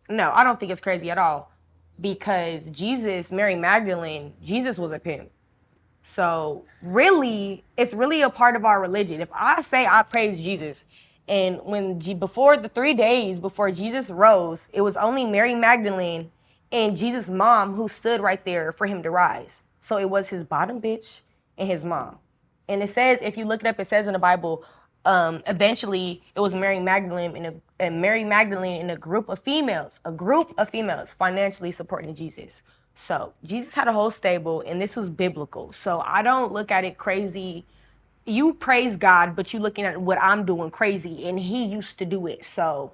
No, I don't think it's crazy at all. Because Jesus, Mary Magdalene, Jesus was a pimp. So really, it's really a part of our religion. If I say I praise Jesus, and before the 3 days before Jesus rose, it was only Mary Magdalene and Jesus' mom who stood right there for him to rise. So it was his bottom bitch and his mom. And it says, if you look it up, it says in the Bible, eventually it was Mary Magdalene and Mary Magdalene and a group of females financially supporting Jesus. So Jesus had a whole stable, and this was biblical. So I don't look at it crazy. You praise God, but you looking at what I'm doing crazy, and he used to do it. So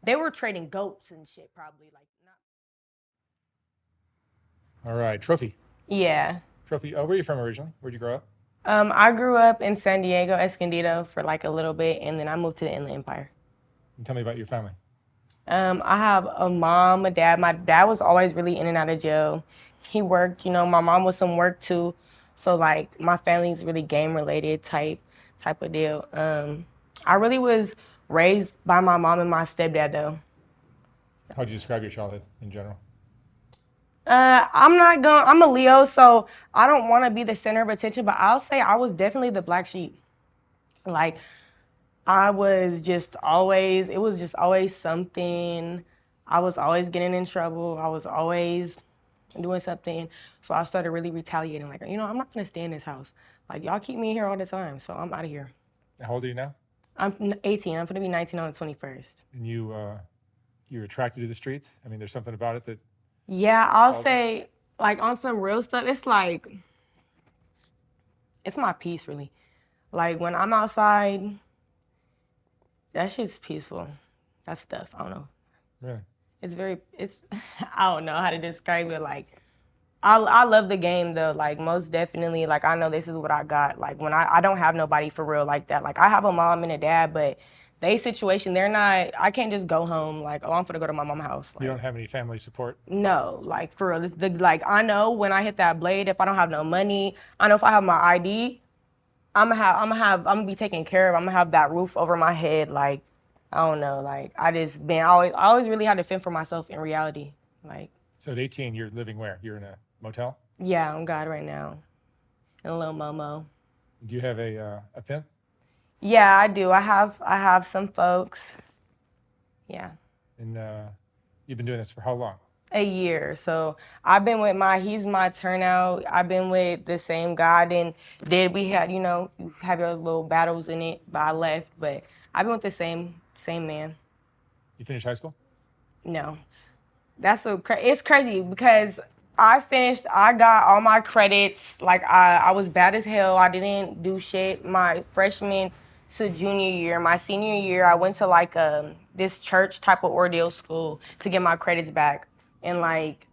they were trading goats and shit, probably like not. All right, Trophy. Yeah. Trophy, where are you from originally? Where'd you grow up? I grew up in San Diego, Escondido, for like a little bit, and then I moved to the Inland Empire. And tell me about your family. I have a mom, a dad. My dad was always really in and out of jail. He worked, my mom was some work too. So like my family's really game related type of deal. I really was raised by my mom and my stepdad though. How would you describe your childhood in general? I'm a Leo, so I don't want to be the center of attention, but I'll say I was definitely the black sheep. Like, it was just always something. I was always getting in trouble. I was always doing something. So I started really retaliating. Like, I'm not gonna stay in this house. Like, y'all keep me here all the time, so I'm out of here. How old are you now? I'm 18. I'm gonna be 19 on the 21st. And you're attracted to the streets? I mean, there's something about it that... Yeah, I'll say, like, on some real stuff, it's like, it's my peace, really. Like, when I'm outside, that shit's peaceful. That stuff, I don't know. Really? I don't know how to describe it. Like, I love the game, though. Like, most definitely, like, I know this is what I got. Like, when I don't have nobody for real like that. Like, I have a mom and a dad, but they situation, they're not, I can't just go home like, oh, I'm gonna go to my mom's house. Like, you don't have any family support? No, like for real. Like I know when I hit that blade, if I don't have no money, I know if I have my ID, I'm gonna be taken care of. I'm gonna have that roof over my head. Like, I don't know. Like I always really had to fend for myself in reality. Like. So at 18, you're living where? You're in a motel? Yeah, I'm God right now, in a little Momo. Do you have a pimp? Yeah, I do. I have some folks. Yeah. And you've been doing this for how long? A year. So I've been with he's my turnout. I've been with the same guy. We had, you have your little battles in it, but I left. But I've been with the same man. You finished high school? No. It's crazy because I got all my credits. Like I was bad as hell. I didn't do shit my freshman to junior year. My senior year, I went to like this church type of ordeal school to get my credits back. And like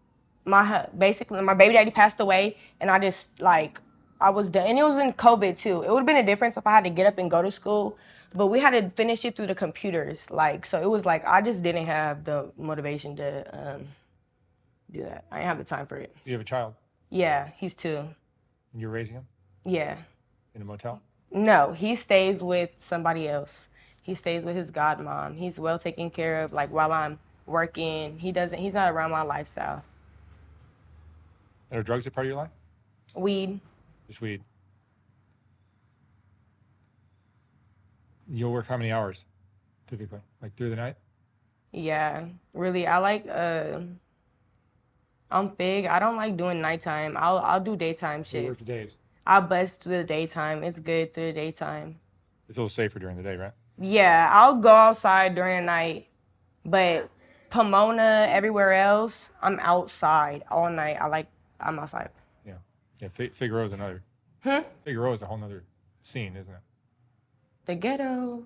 basically my baby daddy passed away, and I just like I was done. And it was in COVID too. It would have been a difference if I had to get up and go to school, but we had to finish it through the computers. Like so, it was like I just didn't have the motivation to do that. I didn't have the time for it. You have a child? Yeah, he's 2. And you're raising him? Yeah. In a motel? No, he stays with somebody else. He stays with his godmom. He's well taken care of. Like while I'm working, he's not around my lifestyle. Are drugs a part of your life? Weed. Just weed. You'll work how many hours, typically? Like through the night? Yeah, really. I like, I'm big. I don't like doing nighttime. I'll do daytime shit. You work the days? I'll bust through the daytime. It's good through the daytime. It's a little safer during the day, right? Yeah, I'll go outside during the night, but Pomona, everywhere else, I'm outside all night. I'm outside. Yeah. Yeah, Figueroa is another. Figueroa is a whole nother scene, isn't it? The ghetto.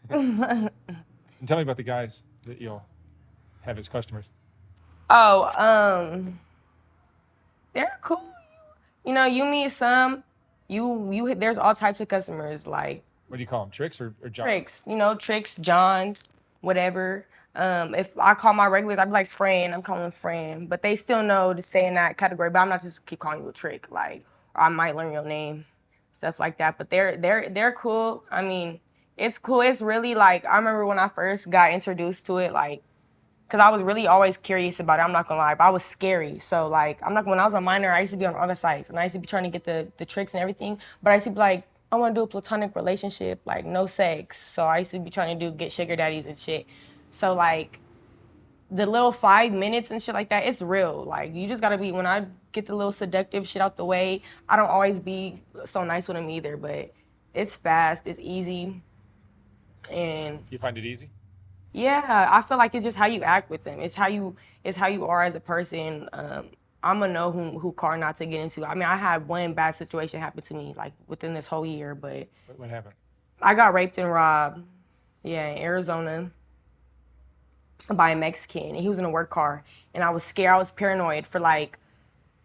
And tell me about the guys that you'll have as customers. Oh, they're cool. You meet some, there's all types of customers, like. What do you call them, tricks or Johns? Tricks, tricks, Johns, whatever. If I call my regulars, I'd be like, friend, I'm calling friend. But they still know to stay in that category, but I'm not just keep calling you a trick, like, or I might learn your name, stuff like that. But they're cool. I mean, it's cool. It's really like, I remember when I first got introduced to it, like, Because I was really always curious about it. I'm not gonna lie, but I was scary. So like, I'm not. When I was a minor, I used to be on other sites, and I used to be trying to get the tricks and everything. But I used to be like, I want to do a platonic relationship, like no sex. So I used to be trying to get sugar daddies and shit. So like, the little 5 minutes and shit like that, it's real. Like, you just gotta be. When I get the little seductive shit out the way, I don't always be so nice with them either. But it's fast, it's easy, and You find it easy? yeah, I feel like it's just how you act with them. It's how you are as a person. I'm gonna know who car not to get into. I mean, I had one bad situation happen to me like within this whole year, but What happened? I got raped and robbed. Yeah, in Arizona by a Mexican, and he was in a work car, and I was scared. I was paranoid for like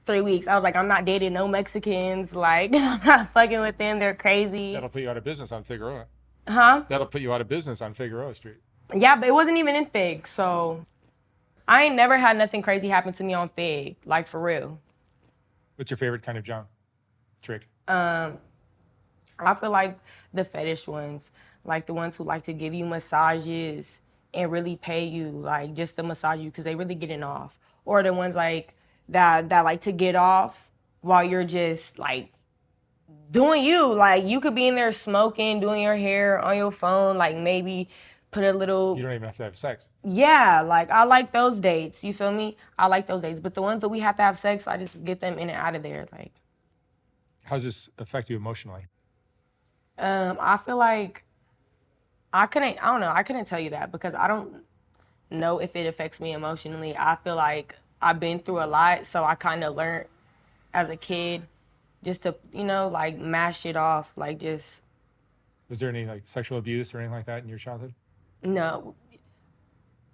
3 weeks. I was like, I'm not dating no Mexicans. Like, I'm not fucking with them. They're crazy. That'll put you out of business on Figueroa. Huh? That'll put you out of business on Figueroa Street. Yeah, but it wasn't even in Fig, so I ain't never had nothing crazy happen to me on Fig, like for real. What's your favorite kind of John trick? I feel like the fetish ones, like the ones who like to give you massages and really pay you, like just to massage you because they really getting off. Or the ones like that like to get off while you're just like doing you. Like you could be in there smoking, doing your hair on your phone, like maybe put a little. You don't even have to have sex. Yeah, like I like those dates. You feel me? I like those dates. But the ones that we have to have sex, I just get them in and out of there. Like, How does this affect you emotionally? I feel like I don't know. I couldn't tell you that because I don't know if it affects me emotionally. I feel like I've been through a lot, so I kind of learned as a kid just to, like mash it off. Like just, Was there any like sexual abuse or anything like that in your childhood? no,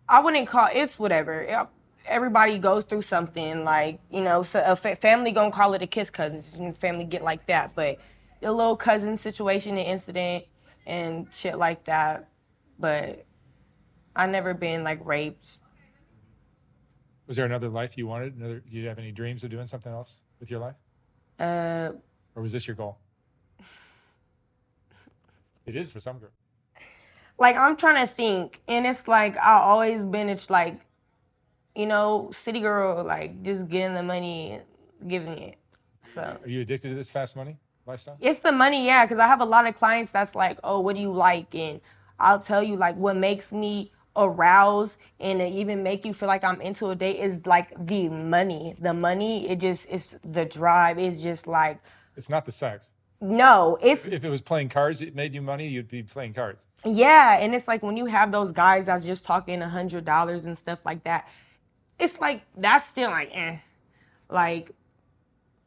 I wouldn't call it's whatever. Everybody goes through something, like, so a family gonna call it a kiss cousin. Family get like that, but a little cousin situation and incident and shit like that. But I never been like raped. Was there another life you wanted? Do you have any dreams of doing something else with your life? Uh, Or was this your goal? It is for some girls. like I'm trying to think, and it's like I always been it's like, city girl, like just getting the money, giving it. So Are you addicted to this fast money lifestyle? it's the money, yeah, because I have a lot of clients that's like, oh, what do you like? And I'll tell you like what makes me arouse and even make you feel like I'm into a date is like the money. The money, it's the drive. It's just like, It's not the sex. no, it's, If it was playing cards, it made you money, you'd be playing cards. yeah. And it's like when you have those guys that's just talking $100 and stuff like that, it's like, that's still like, like,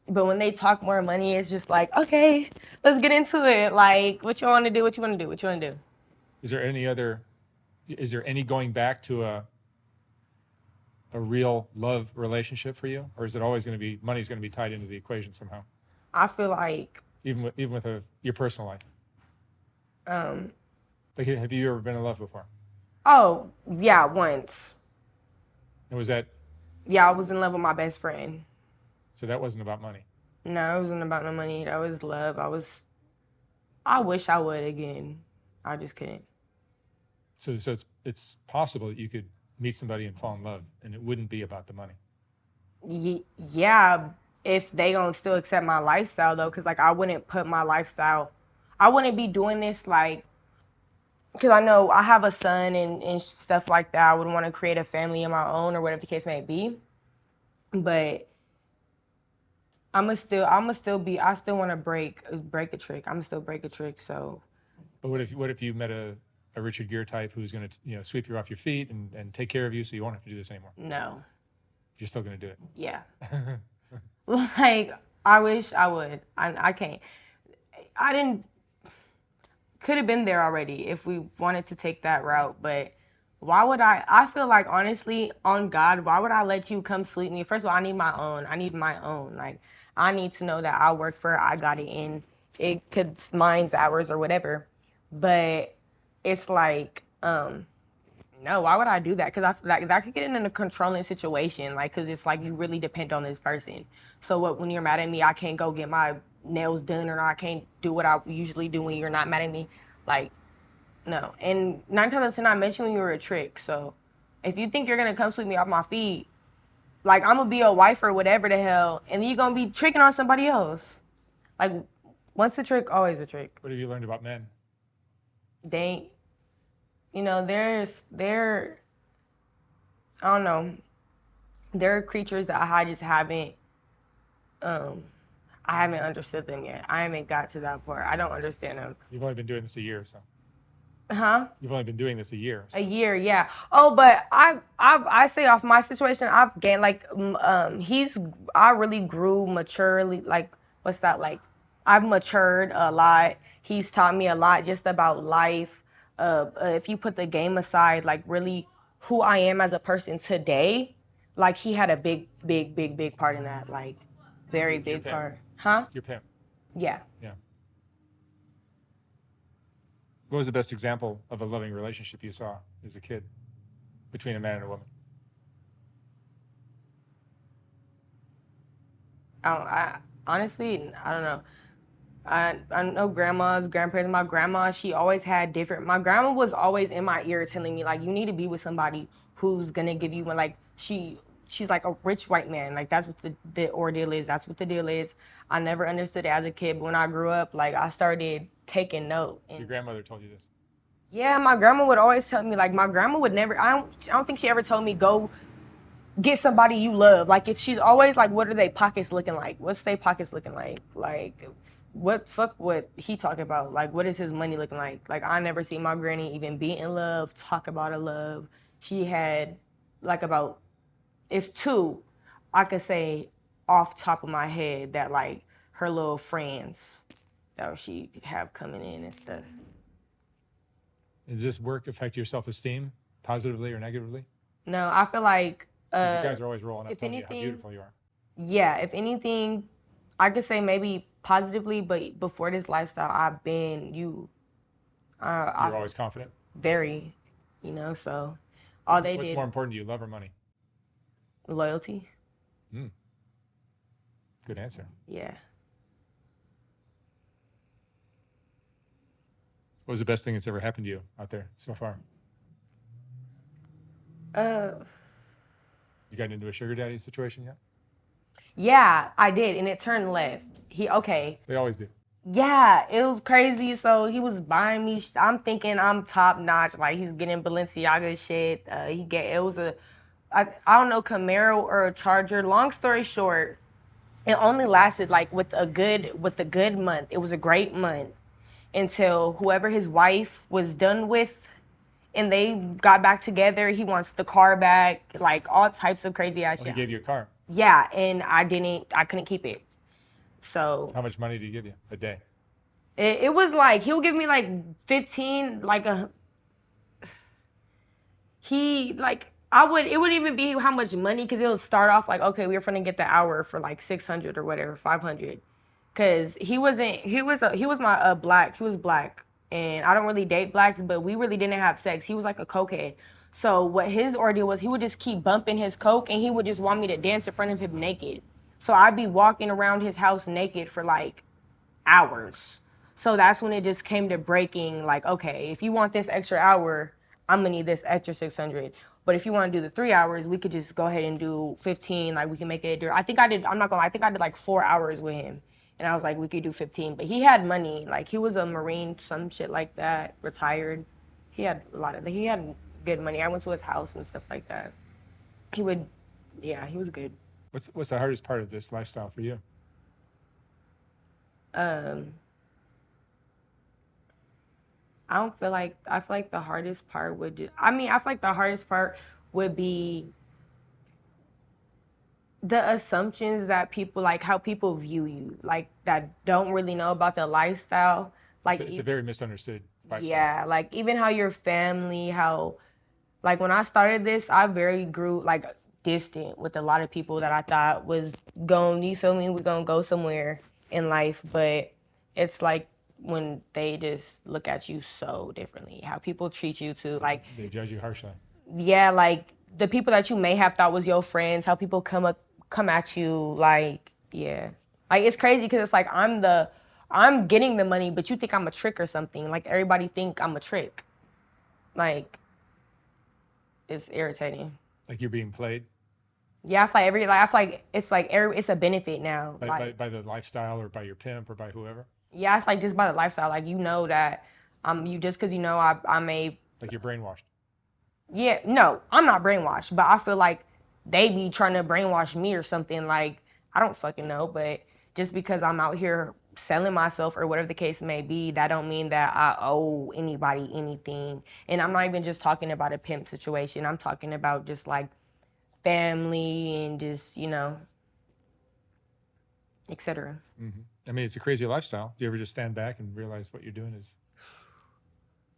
but when they talk more money, it's just like, okay, let's get into it. Like, what you want to do? What you want to do? What you want to do? Is there any going back to a real love relationship for you? Or is it always going to be, money's going to be tied into the equation somehow? I feel like, Even with your personal life? Like, have you ever been in love before? oh, yeah, once. And was that, Yeah, I was in love with my best friend. so that wasn't about money? No, it wasn't about no money. That was love. I wish I would again. I just couldn't. So it's possible that you could meet somebody and fall in love and it wouldn't be about the money. Yeah, if they gonna still accept my lifestyle though, because like I wouldn't put my lifestyle, I wouldn't be doing this like, because I know I have a son and stuff like that. I would want to create a family of my own or whatever the case may be. But I still want to break a trick. I'm still break a trick. So, But what if you met a Richard Gere type who's going to sweep you off your feet and take care of you so you won't have to do this anymore? no, You're still going to do it. yeah. Like I wish I would. I can't. I didn't. Could have been there already if we wanted to take that route, but why would I feel like honestly on God, why would I let you come sweep me? First of all, I need my own. Like I need to know that I work for it, I got it in. It could mine's hours or whatever. But it's like, no, why would I do that? Because I feel like that could get in a controlling situation, like, because it's like you really depend on this person. So what, when you're mad at me, I can't go get my nails done or I can't do what I usually do when you're not mad at me. Like, no. And 9 times out of 10, I met you when you were a trick. So If you think you're gonna come sweep me off my feet, like I'm gonna be a wife or whatever the hell, and then you're gonna be tricking on somebody else. Like, once a trick, always a trick. What have you learned about men? They, you know, I don't know. There are creatures that I just haven't, I haven't understood them yet. I haven't got to that part. I don't understand them. You've only been doing this a year, so. Huh? You've only been doing this a year. So. A year, yeah. Oh, but I say off my situation, I've gained like I really grew maturely. Like, what's that like? I've matured a lot. He's taught me a lot just about life. If you put the game aside, like really who I am as a person today, like he had a big part in that. Like, very big part. Huh? Your pimp. Yeah. Yeah. What was the best example of a loving relationship you saw as a kid between a man and a woman? Honestly, I don't know. I know grandmas, grandparents. My grandma, she always had different. My grandma was always in my ear telling me, like, you need to be with somebody who's gonna give you, like, she's like a rich white man. Like, that's what the ordeal is. That's what the deal is. I never understood it as a kid, but when I grew up, like, I started taking note. Your grandmother told you this? Yeah, my grandma would always tell me, like, my grandma would never, I don't think she ever told me, go get somebody you love. Like, she's always like, what are they pockets looking like? What's their pockets looking like? Like, what he talking about? Like, what is his money looking like? Like, I never seen my granny even be in love, talk about a love. She had, like, it's two, I could say off top of my head that, like, her little friends that she have coming in and stuff. Does this work affect your self-esteem positively or negatively? No, I feel like you guys are always rolling up telling you how beautiful you are. Yeah, if anything, I could say maybe positively, but before this lifestyle, I've been You're always confident? Very, so all they What's more important to you, love or money? Loyalty. Good answer. Yeah. What was the best thing that's ever happened to you out there so far? You got into a sugar daddy situation yet? Yeah, I did, and it turned left. They always do. Yeah, it was crazy. So he was buying me. I'm thinking I'm top notch. Like, he's getting Balenciaga shit. It was I don't know, Camaro or a Charger. Long story short, it only lasted like with a good month. It was a great month until whoever his wife was done with, and they got back together. He wants the car back, like all types of crazy ass shit. He gave you a car? Yeah, and I couldn't keep it. So. How much money did he give you a day? It was like, he'll give me like 15, like it wouldn't even be how much money, because it'll start off like, okay, we were gonna get the hour for like 600 or whatever, 500. Cause he was black, and I don't really date blacks, but we really didn't have sex. He was like a cokehead. So what his ordeal was, he would just keep bumping his coke, and he would just want me to dance in front of him naked. So I'd be walking around his house naked for like hours. So that's when it just came to breaking, like, okay, if you want this extra hour, I'm gonna need this extra 600. But if you want to do the 3 hours, we could just go ahead and do 15. Like, we can make it. I think I did like 4 hours with him. And I was like, we could do 15. But he had money. Like, he was a Marine, some shit like that, retired. He had good money. I went to his house and stuff like that. He was good. What's the hardest part of this lifestyle for you? I feel like the hardest part would be the assumptions that people, like, how people view you, like, that don't really know about the lifestyle. Like, it's a very misunderstood lifestyle. Yeah, like, even how your family, like, when I started this, I grew, like, distant with a lot of people that I thought was we're gonna go somewhere in life, but it's like, when they just look at you so differently, how people treat you too, like, they judge you harshly. Yeah, like, the people that you may have thought was your friends, how people come at you, like, yeah. Like, it's crazy, because it's like, I'm getting the money, but you think I'm a trick or something. Like, everybody think I'm a trick. Like, it's irritating. Like you're being played Yeah, I feel like it's a benefit now. by the lifestyle or by your pimp or by whoever. Yeah, it's like just by the lifestyle. Like you know that you just because you know I may. Like you're brainwashed. Yeah, no, I'm not brainwashed, but I feel like they be trying to brainwash me or something. Like I don't fucking know, but just because I'm out here selling myself or whatever the case may be, that don't mean that I owe anybody anything. And I'm not even just talking about a pimp situation. I'm talking about just like family and just etc. I mean, it's a crazy lifestyle. Do you ever just stand back and realize what you're doing is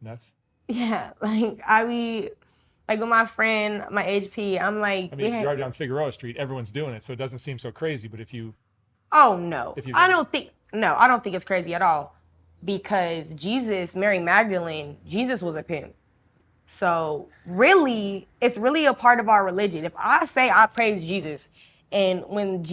nuts? Yeah, like I be like with my friend, my HP, I'm like, I mean, if you drive down Figueroa Street, everyone's doing it, so it doesn't seem so crazy. But if you, oh no, if you, I don't think it's crazy at all, because Mary Magdalene, Jesus was a pimp. So really, it's really a part of our religion. If I say I praise Jesus, and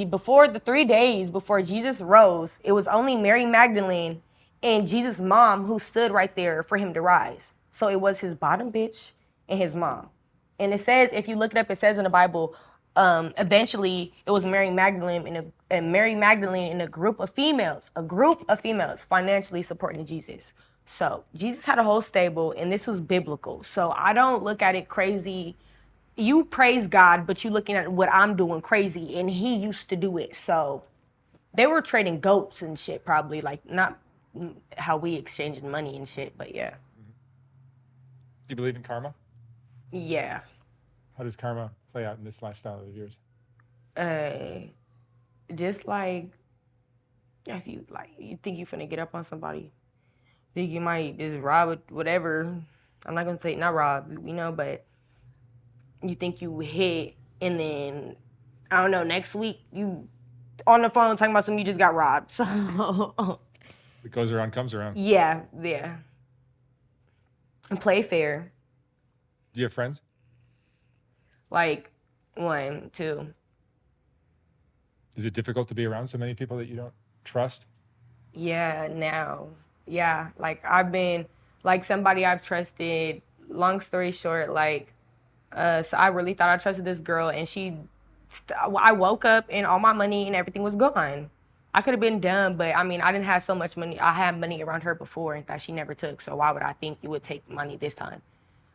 before the 3 days before Jesus rose, it was only Mary Magdalene and Jesus' mom who stood right there for him to rise. So it was his bottom bitch and his mom. And it says, if you look it up, it says in the Bible, eventually it was Mary Magdalene and a group of females financially supporting Jesus. So Jesus had a whole stable, and this was biblical. So I don't look at it crazy. You praise God, but you looking at what I'm doing crazy, and he used to do it. So they were trading goats and shit, probably, like not how we exchanging money and shit, but yeah. do you believe in karma? Yeah. How does karma play out in this lifestyle of yours? Just like if you think you finna get up on somebody, think you might just rob whatever. I'm not gonna say not rob, but you think you hit, and then I don't know, next week you on the phone talking about something you just got robbed. So It goes around, comes around. yeah. And play fair. Do you have friends? Like 1, 2. Is it difficult to be around so many people that you don't trust? Yeah, now. Yeah, like I've been like somebody I've trusted. Long story short, so I really thought I trusted this girl, and I woke up and all my money and everything was gone. I could have been dumb, but I mean, I didn't have so much money. I had money around her before and that she never took. So why would I think you would take money this time?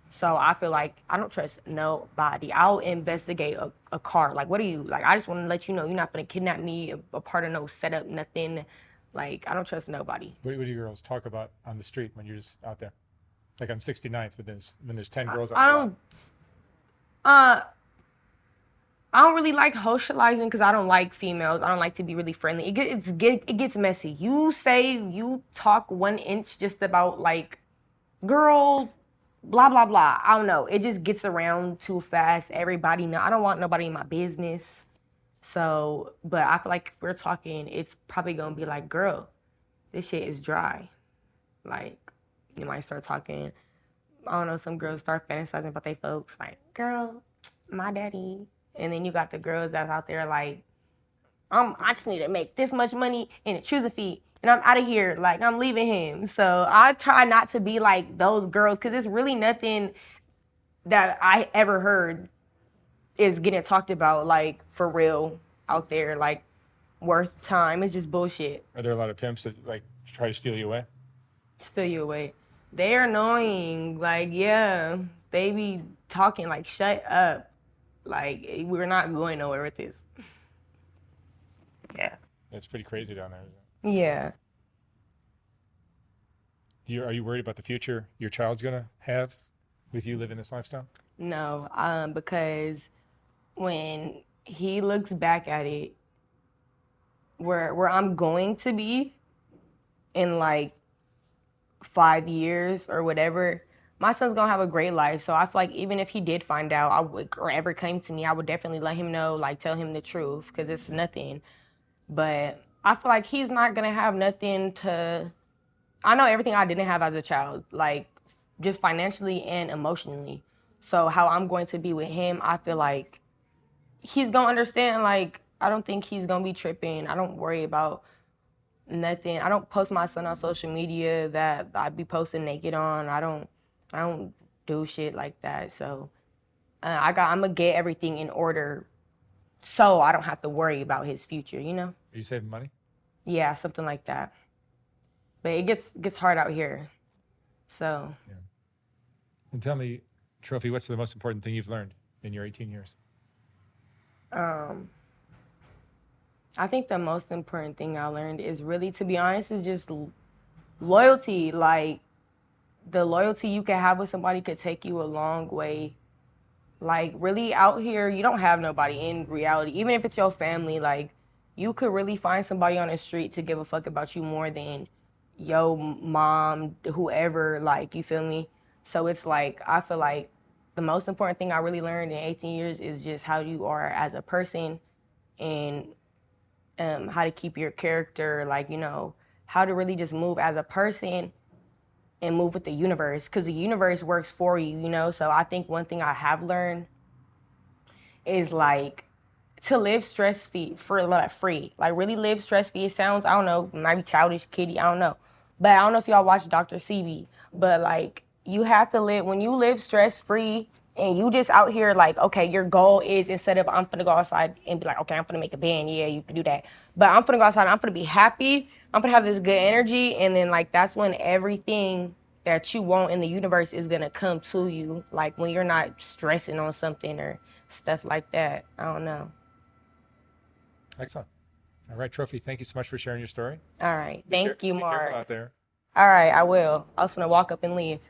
So I feel like I don't trust nobody. I'll investigate a car. Like, what are you? Like, I just want to let you know you're not going to kidnap me, a part of no setup, nothing. Like, I don't trust nobody. What do you girls talk about on the street when you're just out there? Like on 69th, when there's 10 girls on the block. I don't really like socializing because I don't like females. I don't like to be really friendly. It gets messy. You talk 1 inch just about like girls, blah blah blah. I don't know. It just gets around too fast. Everybody know. I don't want nobody in my business. So, but I feel like if we're talking, it's probably gonna be like, girl, this shit is dry. Like, you might start talking. I don't know. Some girls start fantasizing about their folks. Like, girl, my daddy. And then you got the girls that's out there like, I just need to make this much money and choose a fee, and I'm out of here. Like, I'm leaving him. So I try not to be like those girls, because it's really nothing that I ever heard is getting talked about, like, for real out there, like, worth time. It's just bullshit. Are there a lot of pimps that like try to steal you away? Steal you away. They're annoying. Like, yeah, they be talking like, shut up. Like, we're not going nowhere with this. Yeah. It's pretty crazy down there, isn't it? Yeah. Are you worried about the future your child's gonna have with you living this lifestyle? No, because when he looks back at it, where I'm going to be in like 5 years or whatever, my son's gonna have a great life. So I feel like even if he did find out, or ever came to me, I would definitely let him know, like, tell him the truth, because it's nothing. But I feel like he's not gonna have nothing to. I know everything I didn't have as a child, like just financially and emotionally. So how I'm going to be with him, I feel like he's gonna understand. Like, I don't think he's gonna be tripping. I don't worry about nothing. I don't post my son on social media that I be posting naked on. I don't do shit like that. So I'm gonna get everything in order so I don't have to worry about his future, you know? Are you saving money? Yeah, something like that. But it gets hard out here. So. Yeah. And tell me, Trophy, what's the most important thing you've learned in your 18 years? I think the most important thing I learned is really, to be honest, is just loyalty. Like, the loyalty you can have with somebody could take you a long way. Like, really out here, you don't have nobody in reality. Even if it's your family, like, you could really find somebody on the street to give a fuck about you more than your mom, whoever, like, you feel me? So it's like, I feel like the most important thing I really learned in 18 years is just how you are as a person, and how to keep your character, like, you know, how to really just move as a person and move with the universe, because the universe works for you, you know? So I think one thing I have learned is, like, to live stress-free, like, really live stress-free. It sounds, I don't know, might be childish, kiddie, I don't know. But I don't know if y'all watch Dr. CB, but, like, you have to live, when you live stress-free and you just out here, like, okay, your goal is, instead of I'm finna go outside and be like, okay, I'm finna make a band, yeah, you can do that. But I'm finna go outside, I'm finna be happy, I'm finna have this good energy, and then, like, that's when everything that you want in the universe is gonna come to you, like, when you're not stressing on something or stuff like that. I don't know. Excellent. All right, Trophy, thank you so much for sharing your story. All right, thank you, Be careful Mark. out there. All right, I will. I was gonna walk up and leave.